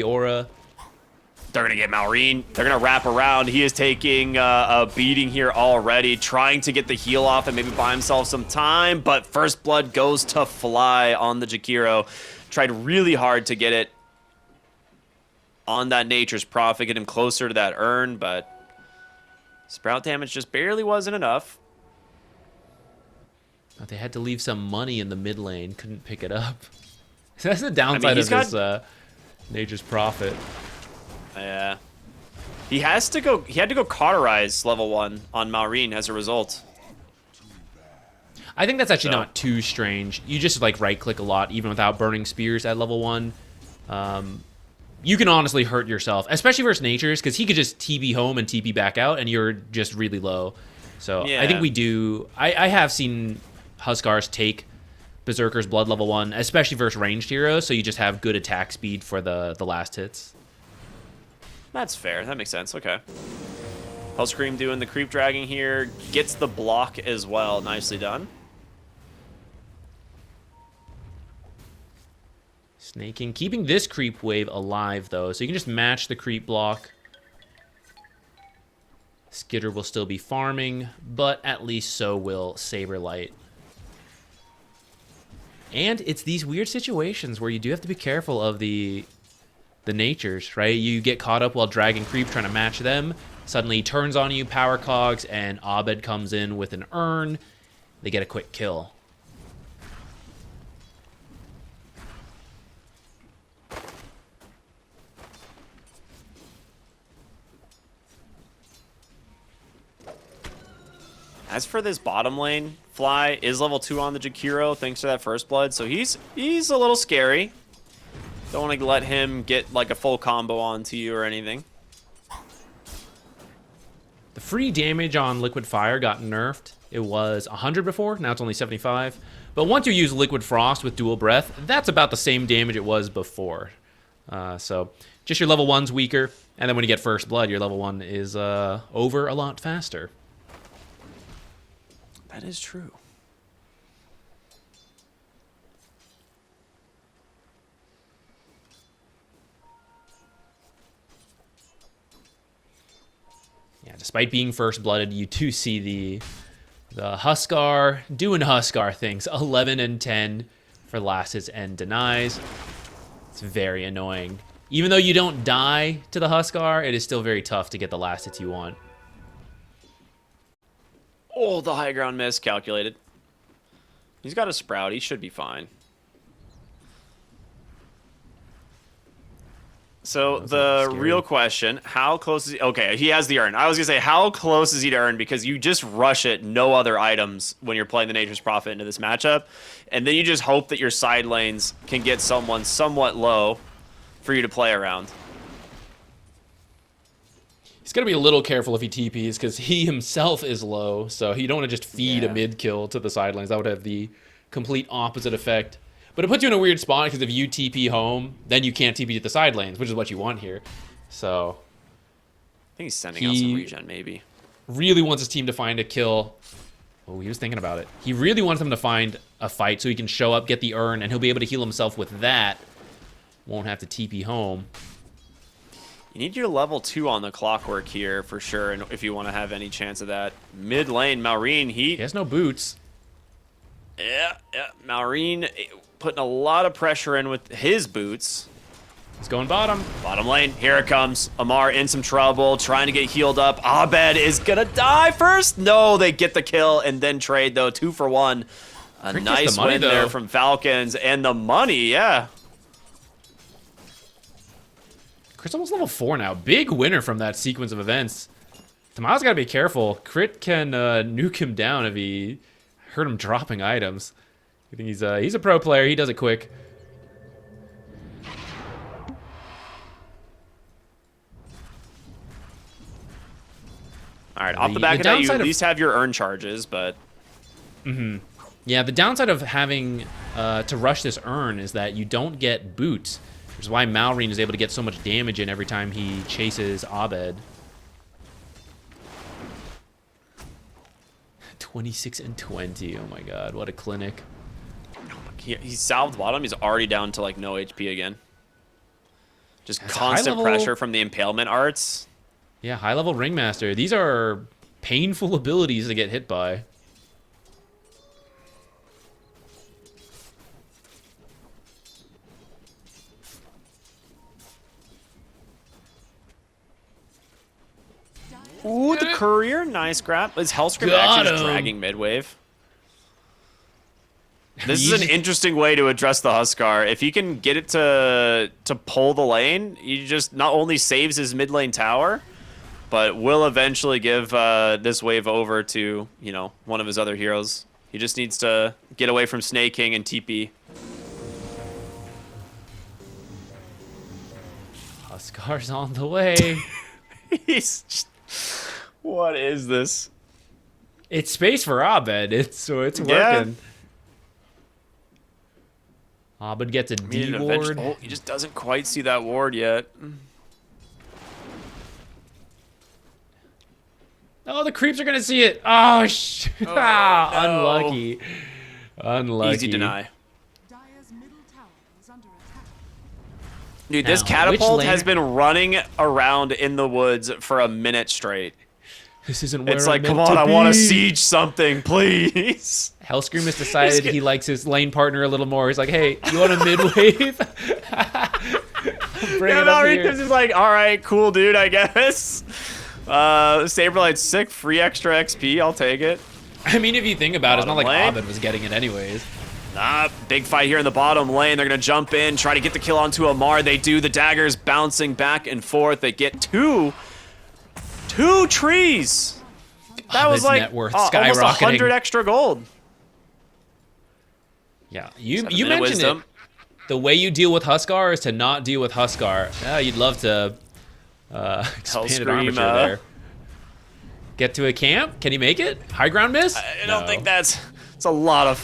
Aura. They're going to get Maureen. They're going to wrap around. He is taking a beating here already, trying to get the heal off and maybe buy himself some time, but First Blood goes to fly on the Jakiro. Tried really hard to get it on that Nature's Prophet, get him closer to that urn, but Sprout damage just barely wasn't enough. But they had to leave some money in the mid lane. Couldn't pick it up. That's the downside of this Nature's Prophet. Yeah. He had to go cauterize level 1 on Maureen as a result. I think that's actually not too strange. You just like right click a lot even without burning spears at level 1. You can honestly hurt yourself, especially versus Nature's, because he could just TP home and TP back out and you're just really low. So yeah. I think we do. I have seen Huskars take Berserker's Blood level 1, especially versus ranged heroes, so you just have good attack speed for the last hits. That's fair. That makes sense. Okay. Hellscream doing the creep dragging here. Gets the block as well. Nicely done. Snaking. Keeping this creep wave alive, though, so you can just match the creep block. Skitter will still be farming, but at least so will Saberlight. And it's these weird situations where you do have to be careful of the natures, right? You get caught up while dragging creep trying to match them. Suddenly he turns on you, power cogs, and Abed comes in with an urn. They get a quick kill. As for this bottom lane, Fly is level 2 on the Jakiro thanks to that First Blood, so he's a little scary. Don't want to let him get like a full combo onto you or anything. The free damage on Liquid Fire got nerfed. It was 100 before, now it's only 75. But once you use Liquid Frost with Dual Breath, that's about the same damage it was before. So just your level 1's weaker, and then when you get First Blood, your level 1 is over a lot faster. That is true. Yeah, despite being first-blooded, you do see the Huskar doing Huskar things. 11 and 10 for last hits and denies. It's very annoying. Even though you don't die to the Huskar, it is still very tough to get the last hits you want. Oh, the high ground miscalculated. He's got a Sprout. He should be fine. So the real question, how close is he? Okay, he has the urn. I was going to say, how close is he to urn? Because you just rush it, no other items when you're playing the Nature's Prophet into this matchup. And then you just hope that your side lanes can get someone somewhat low for you to play around. He's got to be a little careful if he TPs because he himself is low. So you don't want to just feed a mid kill to the side lanes. That would have the complete opposite effect. But it puts you in a weird spot because if you TP home, then you can't TP to the side lanes, which is what you want here. So I think he's sending out some regen, maybe. Really wants his team to find a kill. Oh, he was thinking about it. He really wants them to find a fight so he can show up, get the urn, and he'll be able to heal himself with that. Won't have to TP home. You need your level 2 on the clockwork here for sure, and if you want to have any chance of that. Mid lane, Maureen, he has no boots. Yeah, Maureen putting a lot of pressure in with his boots. He's going bottom. Bottom lane, here it comes. Amar in some trouble, trying to get healed up. Abed is gonna die first. No, they get the kill and then trade though. 2 for 1. A nice win there from Falcons, and the money, yeah. Crit's almost level 4 now. Big winner from that sequence of events. Tamao's gotta be careful. Crit can nuke him down if he hurt him dropping items. I think he's a pro player. He does it quick. All right, off the back of that, you at least have your urn charges, but... Yeah, the downside of having to rush this urn is that you don't get boots, which is why Maureen is able to get so much damage in every time he chases Abed. 26 and 20. Oh my god, what a clinic. He's salved bottom. He's already down to like no HP again. Just That's constant high-level- pressure from the impalement arts. Yeah, high level ringmaster. These are painful abilities to get hit by. Ooh, the courier, nice grab. Is Hellscream Got actually just him. dragging mid-wave? This is You an just- interesting way to address the Huskar. If he can get it to pull the lane, he just not only saves his mid lane tower, but will eventually give this wave over to, you know, one of his other heroes. He just needs to get away from Snake King and TP. Huskar's on the way. He's just... What is this? It's space for Abed. It's working. Yeah. Abed gets a D Needed ward. Oh, he just doesn't quite see that ward yet. Oh, the creeps are gonna see it. Oh, no. unlucky. Unlucky. Easy deny. Dire's middle tower is under attack. Dude, this Now, catapult which has laner- been running around in the woods for a minute straight. This isn't where It's I'm like, come meant on, I want to be. siege something, please. Hellscream has decided he likes his lane partner a little more. He's like, hey, you want a mid wave? Bring it up here. This is like, all right, cool, dude, I guess. Saberlight's sick, free extra XP, I'll take it. I mean, if you think about it, it's not like Bottom lane. Abed was getting it anyways. Big fight here in the bottom lane. They're going to jump in, try to get the kill onto Amar. They do. The daggers bouncing back and forth. They get two trees. That was Abed's like net worth almost skyrocketing. 100 extra gold. Yeah, you 7 mentioned minute wisdom. it. The way you deal with Huskar is to not deal with Huskar. Yeah, you'd love to expanded Hellscream, armature there. Get to a camp? Can he make it? High ground miss? I don't think it's a lot of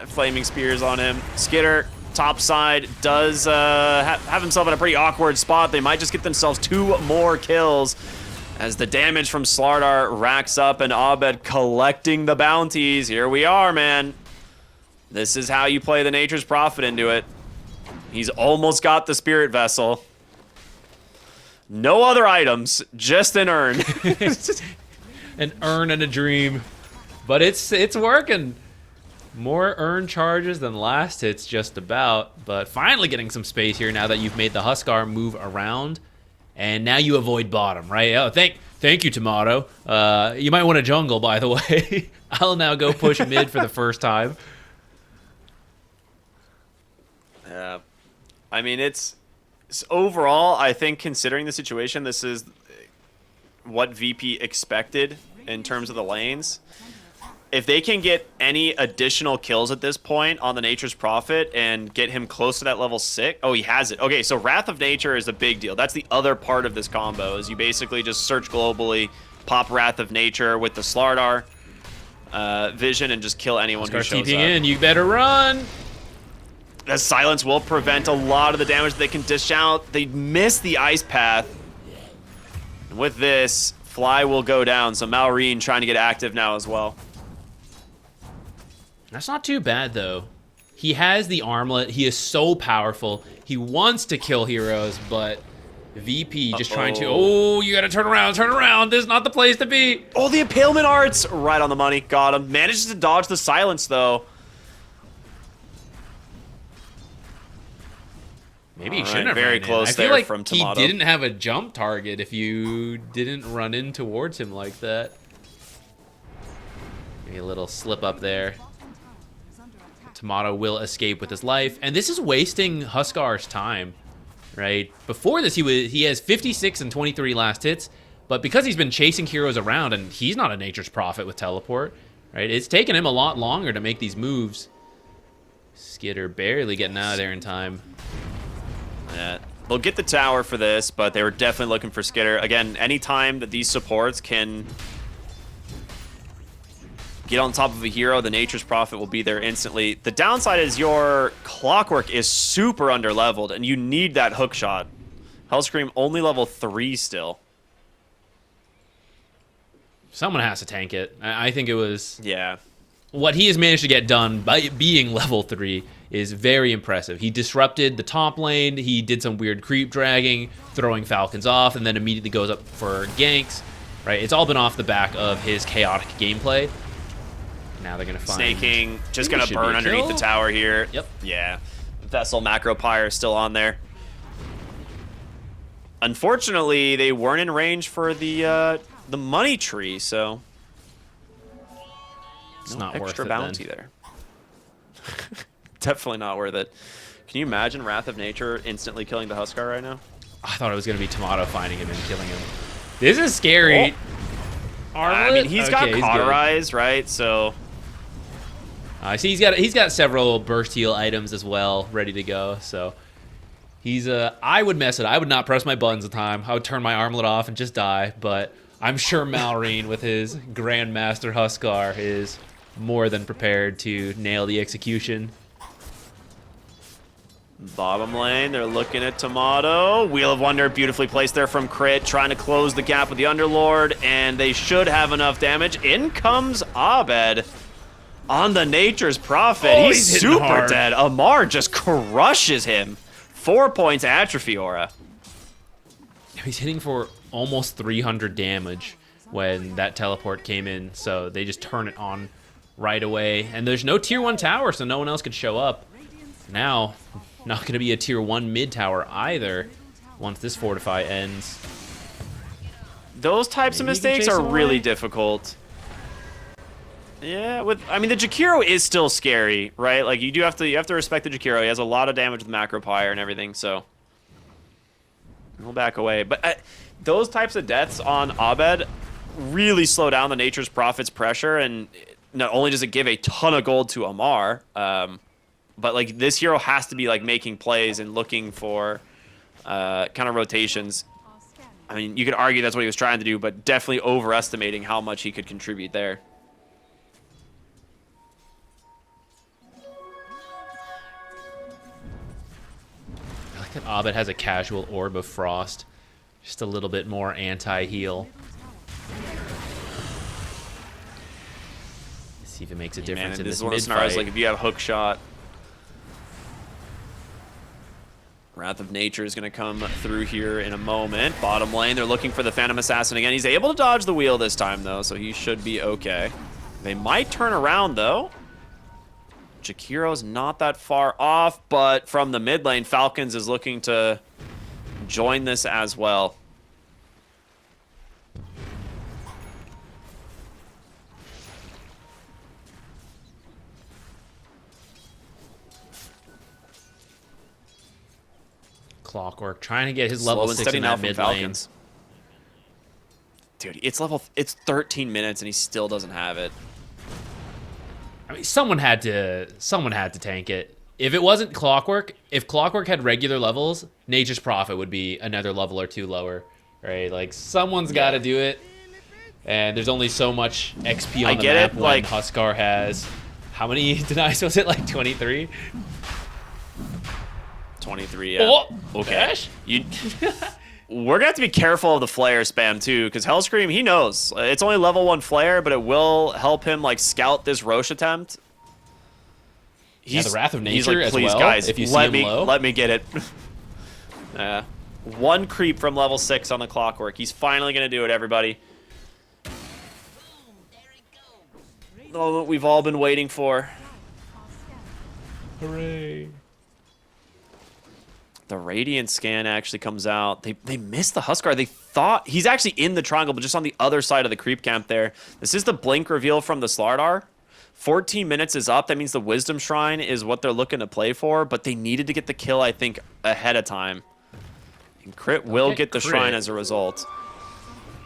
flaming spears on him. Skitter, top side, does have himself in a pretty awkward spot. They might just get themselves 2 more kills as the damage from Slardar racks up and Abed collecting the bounties. Here we are, man. This is how you play the Nature's Prophet into it. He's almost got the Spirit Vessel. No other items, just an urn. An urn and a dream. But it's working. More urn charges than last hits just about. But finally getting some space here now that you've made the Huskar move around. And now you avoid bottom, right? Oh, thank you, Tomato. You might want to jungle, by the way. I'll now go push mid for the first time. Yeah. I mean, it's overall, I think considering the situation, this is what VP expected in terms of the lanes. If they can get any additional kills at this point on the Nature's Prophet and get him close to that level 6. Oh, he has it. Okay, so Wrath of Nature is a big deal. That's the other part of this combo, is you basically just search globally, pop Wrath of Nature with the Slardar vision, and just kill anyone who Start shows TPing up. in. You better run. The silence will prevent a lot of the damage they can dish out. They miss the ice path. And with this, Fly will go down. So Malrine trying to get active now as well. That's not too bad, though. He has the armlet. He is so powerful. He wants to kill heroes, but VP just trying to... Oh, you gotta turn around, turn around. This is not the place to be. Oh, the impalement arts! Right on the money. Got him. Manages to dodge the silence, though. Maybe he All shouldn't right, have very ran in. close I feel there like from he Tomato. didn't have a jump target if you didn't run in towards him like that. Maybe a little slip up there. Bottom tower is under attack. Tomato will escape with his life, and this is wasting Huskar's time, right? Before this, he has 56 and 23 last hits, but because he's been chasing heroes around, and he's not a Nature's Prophet with teleport, right? It's taken him a lot longer to make these moves. Skitter barely getting out of there in time. Yeah. They'll get the tower for this, but they were definitely looking for Skitter. Again, anytime that these supports can get on top of a hero, the Nature's Prophet will be there instantly. The downside is your Clockwork is super underleveled, and you need that hook shot. Hellscream only level 3 still. Someone has to tank it. I think it was Yeah. what he has managed to get done by being level 3. is very impressive. He disrupted the top lane. He did some weird creep dragging, throwing Falcons off, and then immediately goes up for ganks. Right? It's all been off the back of his chaotic gameplay. Now they're going to find... Snaking, just going to burn underneath the tower here. Yep. Yeah. Vessel Macro Pyre is still on there. Unfortunately, they weren't in range for the money tree, so... It's not worth extra it, bounty then. there. Definitely not worth it. Can you imagine Wrath of Nature instantly killing the Huskar right now? I thought it was going to be Tomato finding him and killing him. This is scary. Oh. I mean, he's got cauterize, right? So... I see he's got several burst heal items as well ready to go. So he's I would mess it. I would not press my buttons at the time. I would turn my armlet off and just die. But I'm sure Malrine with his Grandmaster Huskar is more than prepared to nail the execution. Bottom lane, they're looking at Tomato. Wheel of Wonder beautifully placed there from Crit, trying to close the gap with the Underlord, and they should have enough damage. In comes Abed on the Nature's Prophet. Oh, he's super hard. dead. Amar just crushes him. 4 points Atrophy Aura. He's hitting for almost 300 damage when that teleport came in, so they just turn it on right away. And there's no tier 1 tower, so no one else could show up. Now, not going to be a tier 1 mid tower either once this Fortify ends. Those types of Maybe you can mistakes chase are him really away. difficult. Yeah, I mean the Jakiro is still scary, right? Like you have to respect the Jakiro. He has a lot of damage with Macro Pyre and everything, so we'll back away. But those types of deaths on Abed really slow down the Nature's Prophet's pressure, and not only does it give a ton of gold to Amar, but like this hero has to be like making plays and looking for kind of rotations. I mean, you could argue that's what he was trying to do, but definitely overestimating how much he could contribute there. I like that Abed has a casual Orb of Frost. Just a little bit more anti-heal. See if it makes a difference in this this is one of the mid scenarios, fight. like if you have hook shot, Wrath of Nature is going to come through here in a moment. Bottom lane, they're looking for the Phantom Assassin again. He's able to dodge the wheel this time, though, so he should be okay. They might turn around, though. Jakiro's not that far off, but from the mid lane, Falcons is looking to join this as well. Clockwork trying to get his level Slow and 6 steady in now that from mid lane. Falcons. Dude, it's 13 minutes and he still doesn't have it. I mean, someone had to tank it. If it wasn't Clockwork, if Clockwork had regular levels, Nature's Prophet would be another level or 2 lower, right? Like someone's got to do it, and there's only so much XP on the map when like Huskar has. How many denies was it? Like 23. 23, yeah. Oh, okay. gosh. We're gonna have to be careful of the flare spam too, because Hellscream, he knows it's only level 1 flare, but it will help him like scout this Roche attempt. The Wrath of Nature like, as please, well, guys, if you see let him low. Let me get it. 1 creep from level 6 on the Clockwork. He's finally gonna do it, everybody. The moment we've all been waiting for. Hooray. The Radiant scan actually comes out. They missed the Huskar. They thought he's actually in the triangle, but just on the other side of the creep camp there. This is the blink reveal from the Slardar. 14 minutes is up. That means the Wisdom Shrine is what they're looking to play for, but they needed to get the kill, I think, ahead of time. And Crit will get the Shrine as a result.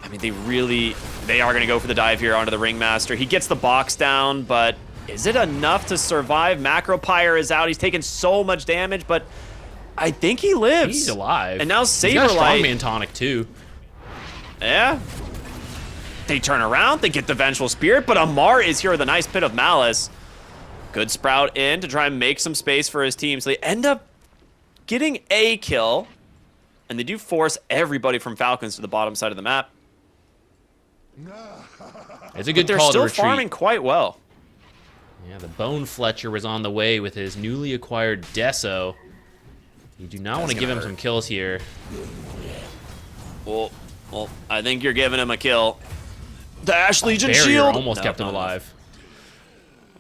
I mean, they are going to go for the dive here onto the Ringmaster. He gets the box down, but is it enough to survive? Macro Pyre is out. He's taken so much damage, but I think he lives. He's alive. And now He's got a Saberlight. Strongman tonic too. Yeah. They turn around. They get the Vengeful Spirit, but Amar is here with a nice Pit of Malice. Good Sprout in to try and make some space for his team. So they end up getting a kill, and they do force everybody from Falcons to the bottom side of the map. It's a good But they're call to still retreat. farming quite well. Yeah, the Bone Fletcher was on the way with his newly acquired Deso. You do not want to give him some kills here. Well, I think you're giving him a kill. The Ash Legion Barrier shield almost kept him alive.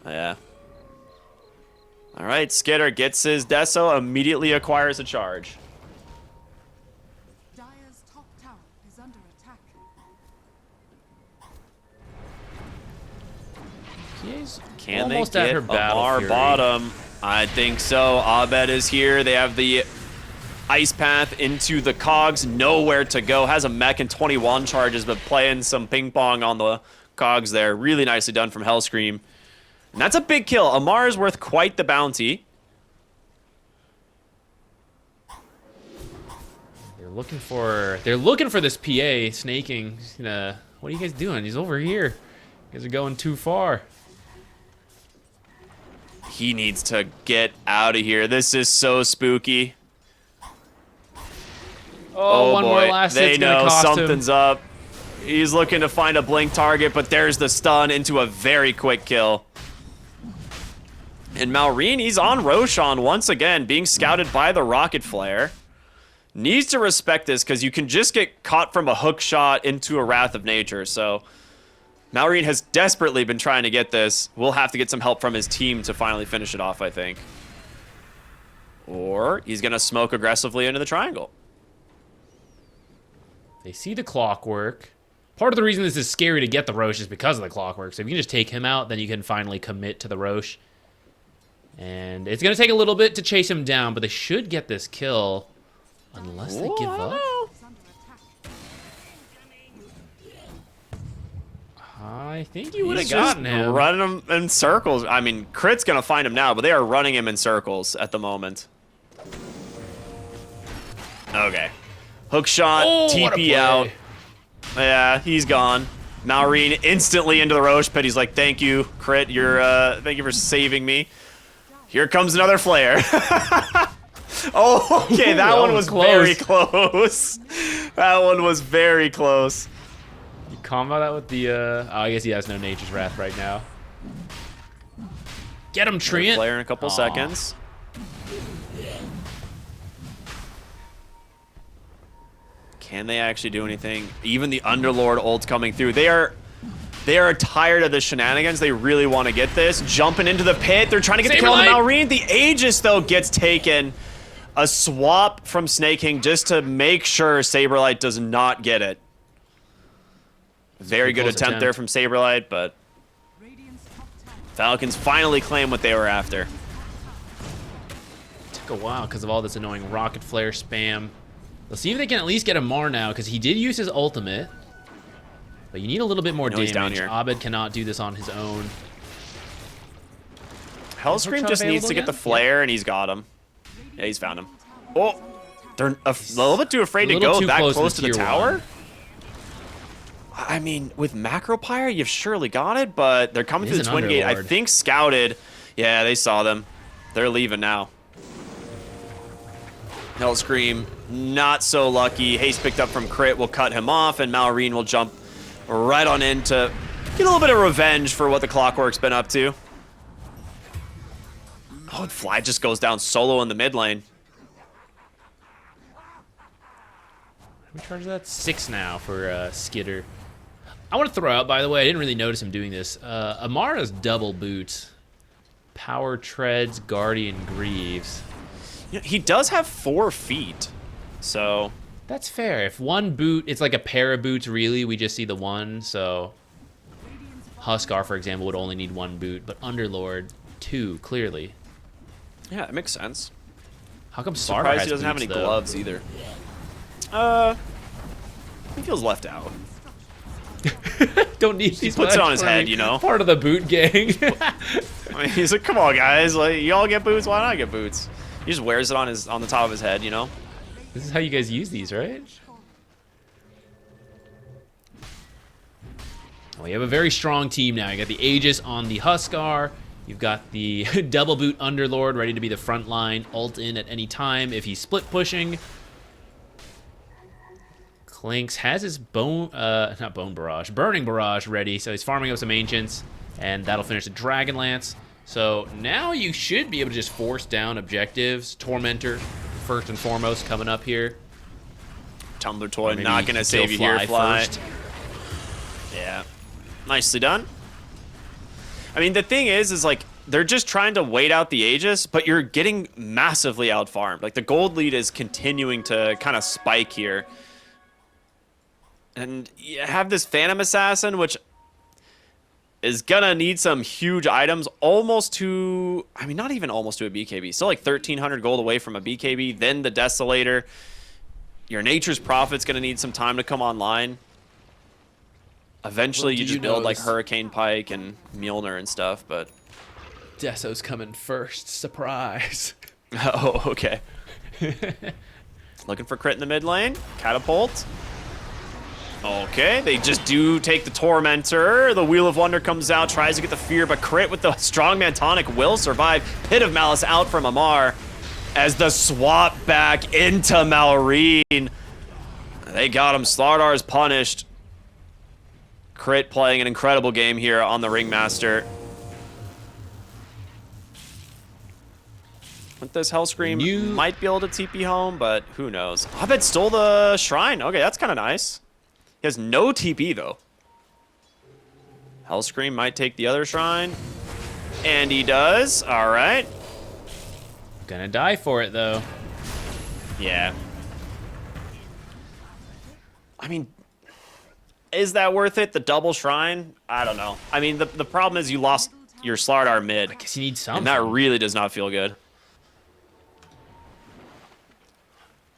Yeah. All right, Skitter gets his Deso, immediately acquires a charge. Dire's top tower is under attack. He's Can almost they at get her battle Amar fury. bottom? I think so. Abed is here. They have the ice path into the cogs. Nowhere to go. Has a mech and 21 charges, but playing some ping pong on the cogs there. Really nicely done from Hellscream. And that's a big kill. Amar is worth quite the bounty. They're looking for this PA snaking. What are you guys doing? He's over here. You guys are going too far. He needs to get out of here. This is so spooky. Oh, one boy. more last They hit's gonna know cost something's him. up. He's looking to find a blink target, but there's the stun into a very quick kill. And Malrine, he's on Roshan once again, being scouted by the Rocket Flare. Needs to respect this because you can just get caught from a hook shot into a Wrath of Nature. So Malrine has desperately been trying to get this. We'll have to get some help from his team to finally finish it off, I think. Or he's going to smoke aggressively into the triangle. They see the clockwork. Part of the reason this is scary to get the Roche is because of the clockwork. So if you can just take him out, then you can finally commit to the Roche. And it's going to take a little bit to chase him down, but they should get this kill. Unless they give up. Is under attack. I think you would have He's just gotten him. running him in circles. I mean, Crit's going to find him now, but they are running him in circles at the moment. Okay. Hook shot, Oh, what a TP play. out. Yeah, he's gone. Malrine instantly into the Roche pit. He's like, thank you, Crit. Thank you for saving me. Here comes another flare. Oh, okay, that one was very close. That one was very close. You combo that with the, oh, I guess he has no Nature's Wrath right now. Get him, Treant. Flare in a couple seconds. Can they actually do anything? Even the Underlord ult coming through. They are tired of the shenanigans. They really want to get this. Jumping into the pit. They're trying to get the kill on Malrine. The Aegis, though, gets taken. A swap from Snake King just to make sure Saberlight does not get it. Very good attempt there from Saberlight, but Radiant's top tower. Falcons finally claim what they were after. Took a while because of all this annoying rocket flare spam. Let's see if they can at least get Amar now, because he did use his ultimate. But you need a little bit more damage. Down here. Abed cannot do this on his own. Hellscream just needs to get the flare, and he's got him. Yeah, he's found him. Oh, they're a little bit too afraid to go that close to the tower. I mean, with Macropyre, you've surely got it, but they're coming through the Twin Gate. I think scouted. Yeah, they saw them. They're leaving now. Hellscream, not so lucky. Haste picked up from Crit will cut him off, and Malrine will jump right on in to get a little bit of revenge for what the Clockwork's been up to. Oh, and Fly just goes down solo in the mid lane. We charge that 6 now for Skitter. I want to throw out, by the way, I didn't really notice him doing this. Amara's double boots. Power Treads, Guardian Greaves. You know, he does have 4 feet, so... That's fair. If one boot, it's like a pair of boots, really. We just see the one, so... Huskar, for example, would only need 1 boot, but Underlord, 2, clearly. Yeah, it makes sense. How come Sparta Surprised has he doesn't have boots, any though? gloves either. He feels left out. Don't need He puts it on his head, you know? Part of the boot gang. I mean, he's like, come on, guys. Like, y'all get boots, why not I get boots? He just wears it on the top of his head, you know? This is how you guys use these, right? Well, you have a very strong team now. You got the Aegis on the Huskar. You've got the double boot Underlord ready to be the front line, ult in at any time if he's split pushing. Clinks has his Burning Barrage ready, so he's farming up some Ancients, and that'll finish the Dragon Lance. So now you should be able to just force down objectives. Tormentor, first and foremost, coming up here. Tumbler Toy Maybe not gonna kill save you here, Fly. first. Yeah, nicely done. I mean, the thing is like they're just trying to wait out the Aegis, but you're getting massively outfarmed. Like the gold lead is continuing to kind of spike here, and you have this Phantom Assassin, which is gonna need some huge items, almost to, I mean, not even almost to a BKB, still like 1,300 gold away from a BKB. Then the Desolator. Your Nature's Prophet's gonna need some time to come online. Eventually, Well, you do just you build like notice- Hurricane Pike and Mjolnir and stuff, but... Deso's coming first. Surprise. Oh, okay. Looking for crit in the mid lane. Catapult. Okay, they just do take the Tormentor. The Wheel of Wonder comes out, tries to get the Fear, but crit with the Strongman Tonic will survive. Pit of Malice out from Amar as the swap back into Malrine. They got him. Slardar is punished. Crit playing an incredible game here on the Ringmaster. With this Hellscream, might be able to TP home, but who knows. Abed stole the Shrine. Okay, that's kind of nice. He has no TP, though. Hellscream might take the other Shrine. And he does. All right. Gonna die for it, though. Yeah. I mean, is that worth it? The double Shrine? I don't know. I mean, the problem is you lost your Slardar mid. I guess you need something. And that really does not feel good.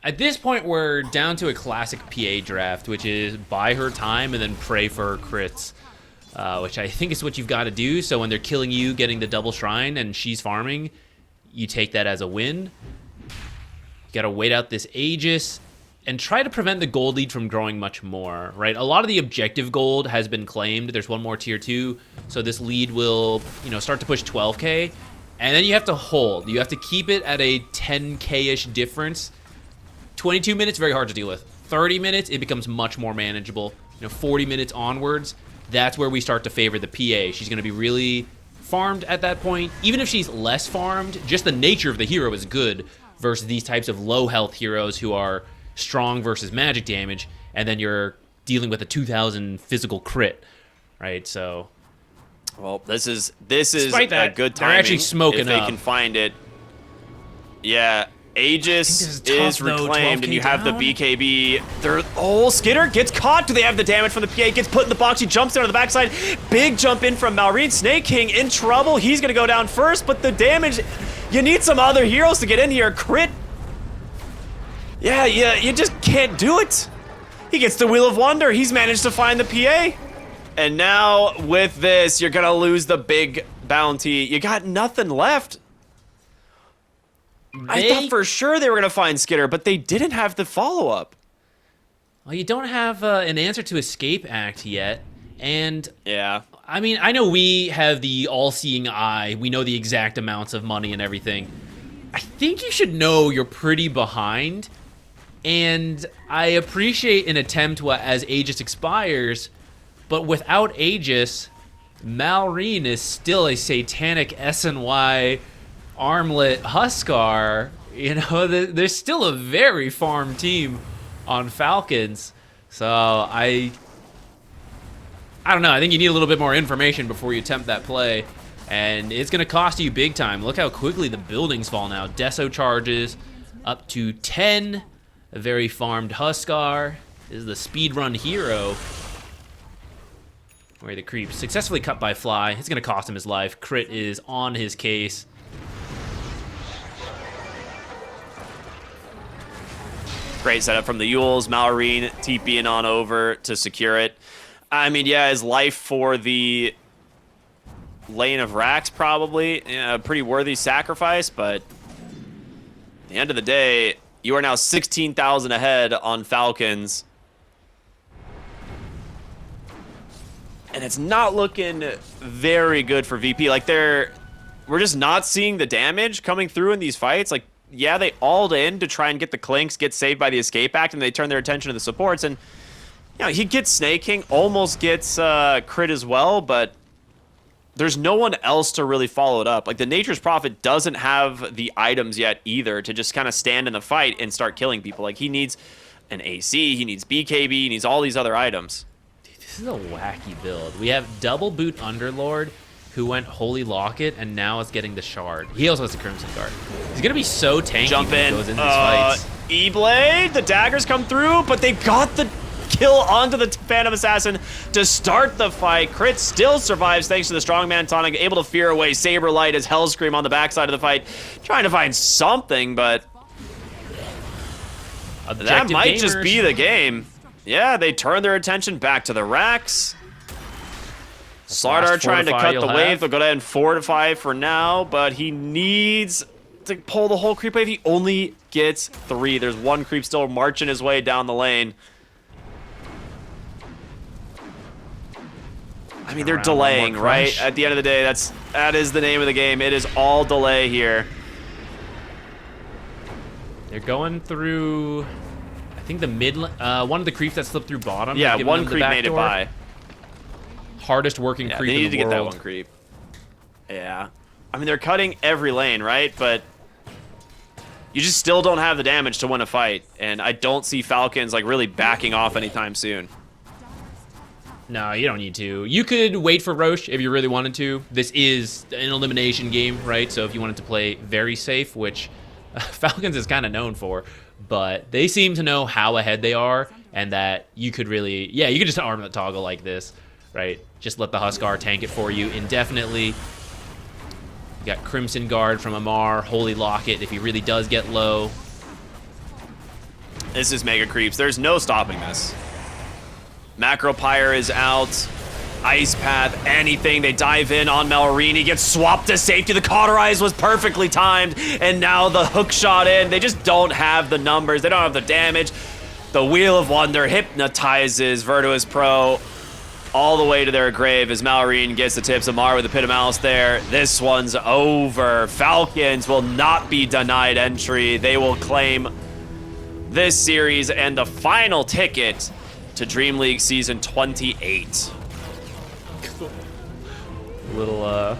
At this point, we're down to a classic PA draft, which is buy her time and then pray for her crits, which I think is what you've got to do. So when they're killing you, getting the double Shrine, and she's farming, you take that as a win. You got to wait out this Aegis and try to prevent the gold lead from growing much more, right? A lot of the objective gold has been claimed. There's one more tier 2, so this lead will, start to push 12k, and then you have to hold. You have to keep it at a 10k-ish difference. 22 minutes, very hard to deal with. 30 minutes, it becomes much more manageable. 40 minutes onwards, that's where we start to favor the PA. She's going to be really farmed at that point. Even if she's less farmed, just the nature of the hero is good versus these types of low health heroes who are strong versus magic damage, and then you're dealing with a 2,000 physical crit, right? So, well, this is despite that, a good they're timing actually smoking if they up. can find it. Yeah, Aegis this is tough, is though, reclaimed, and 12K you have down. the BKB. Skidder gets caught. Do they have the damage from the PA? Gets put in the box. He jumps down to the backside. Big jump in from Malrine. Snake King in trouble. He's gonna go down first, but the damage. You need some other heroes to get in here. Crit. Yeah, you just can't do it. He gets the Wheel of Wonder. He's managed to find the PA. And now with this, you're gonna lose the big bounty. You got nothing left. I thought for sure they were gonna find Skidder, but they didn't have the follow-up. Well, you don't have an answer to Escape Act yet, and Yeah. I mean, I know we have the all-seeing eye. We know the exact amounts of money and everything. I think you should know you're pretty behind, and I appreciate an attempt as Aegis expires, but without Aegis, Malrine is still a satanic SNY armlet Huskar. There's still a very farm team on Falcons, so I don't know. I think you need a little bit more information before you attempt that play, and it's going to cost you big time. Look how quickly the buildings fall now. Deso charges up to 10. A very farmed Huskar is the speedrun hero. Where the creep successfully cut by Fly. It's going to cost him his life. Crit is on his case. Great setup from the Yules. Malrine TPing on over to secure it. I mean, yeah, his life for the lane of Rax probably a pretty worthy sacrifice, but at the end of the day, you are now 16,000 ahead on Falcons. And it's not looking very good for VP. Like, we're just not seeing the damage coming through in these fights. Like, yeah, they alled in to try and get the Clinks, get saved by the Escape Act, and they turn their attention to the supports. And, he gets Snake King, almost gets crit as well, but there's no one else to really follow it up. Like, the Nature's Prophet doesn't have the items yet either to just kind of stand in the fight and start killing people. Like, he needs an AC, he needs BKB, he needs all these other items. Dude, this is a wacky build. We have double boot Underlord, who went Holy Locket, and now is getting the Shard. He also has the Crimson Guard. He's gonna be so tanky Jump when in. he goes into these fights. E-Blade, the daggers come through, but they got the kill onto the Phantom Assassin to start the fight. Crit still survives thanks to the Strongman tonic, able to fear away Saberlight as Hellscream on the backside of the fight, trying to find something, but that Objective might just gamers. be the game. Yeah, they turn their attention back to the racks. Slardar last trying to fortify cut you'll the wave. have. They'll go ahead and fortify for now, but he needs to pull the whole creep wave. He only gets 3. There's one creep still marching his way down the lane. I mean, they're Around one more delaying, right? crunch. At the end of the day, that is the name of the game. It is all delay here. They're going through, I think the mid, one of the creeps that slipped through bottom. Yeah, giving one them the creep back made it door. by. Hardest working Yeah, creep they in need the to get that world. one creep. Yeah. I mean, they're cutting every lane, right? But you just still don't have the damage to win a fight. And I don't see Falcons, like, really backing off anytime soon. No, you don't need to. You could wait for Roche if you really wanted to. This is an elimination game, right? So if you wanted to play very safe, which Falcons is kind of known for, but they seem to know how ahead they are, and that you could really, yeah, you could just arm the toggle like this, right? Just let the Huskar tank it for you indefinitely. You got Crimson Guard from Amar, Holy Locket if he really does get low. This is Mega Creeps. There's no stopping this. Macro Pyre is out. Ice Path, anything. They dive in on Malrine. He gets swapped to safety. The Cauterize was perfectly timed. And now the hook shot in. They just don't have the numbers. They don't have the damage. The Wheel of Wonder hypnotizes Virtuous Pro all the way to their grave as Malrine gets the tips. Amar with the Pit of Malice there. This one's over. Falcons will not be denied entry. They will claim this series and the final ticket to Dream League Season 28. Little